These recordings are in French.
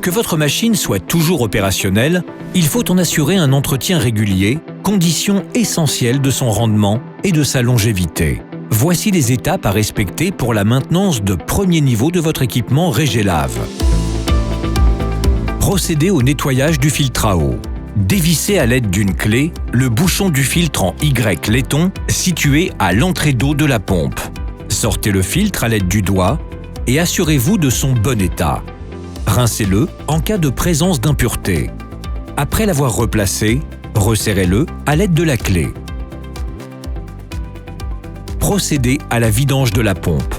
que votre machine soit toujours opérationnelle, il faut en assurer un entretien régulier, condition essentielle de son rendement et de sa longévité. Voici les étapes à respecter pour la maintenance de premier niveau de votre équipement Régélave. Procédez au nettoyage du filtre à eau. Dévissez à l'aide d'une clé le bouchon du filtre en Y laiton situé à l'entrée d'eau de la pompe. Sortez le filtre à l'aide du doigt et assurez-vous de son bon état. Rincez-le en cas de présence d'impuretés. Après l'avoir replacé, resserrez-le à l'aide de la clé. Procédez à la vidange de la pompe.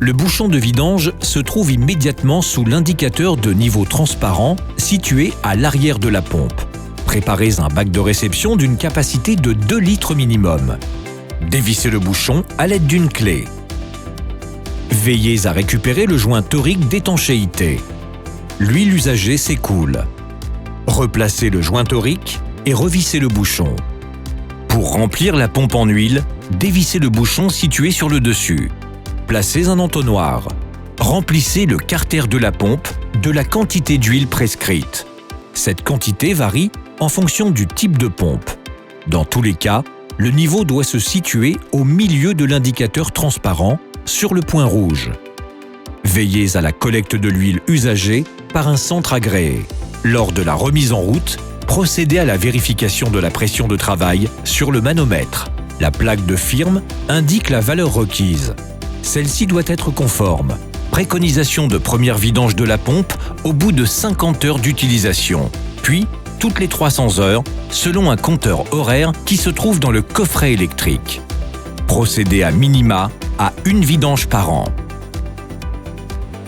Le bouchon de vidange se trouve immédiatement sous l'indicateur de niveau transparent situé à l'arrière de la pompe. Préparez un bac de réception d'une capacité de 2 litres minimum. Dévissez le bouchon à l'aide d'une clé. Veillez à récupérer le joint torique d'étanchéité. L'huile usagée s'écoule. Replacez le joint torique et revissez le bouchon. Pour remplir la pompe en huile, dévissez le bouchon situé sur le dessus. Placez un entonnoir. Remplissez le carter de la pompe de la quantité d'huile prescrite. Cette quantité varie en fonction du type de pompe. Dans tous les cas, le niveau doit se situer au milieu de l'indicateur transparent sur le point rouge. Veillez à la collecte de l'huile usagée par un centre agréé. Lors de la remise en route, procédez à la vérification de la pression de travail sur le manomètre. La plaque de firme indique la valeur requise. Celle-ci doit être conforme. Préconisation de première vidange de la pompe au bout de 50 heures d'utilisation, puis toutes les 300 heures selon un compteur horaire qui se trouve dans le coffret électrique. Procédez à minima à une vidange par an.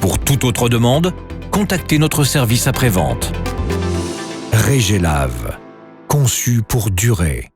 Pour toute autre demande, contactez notre service après-vente. Régélave, conçu pour durer.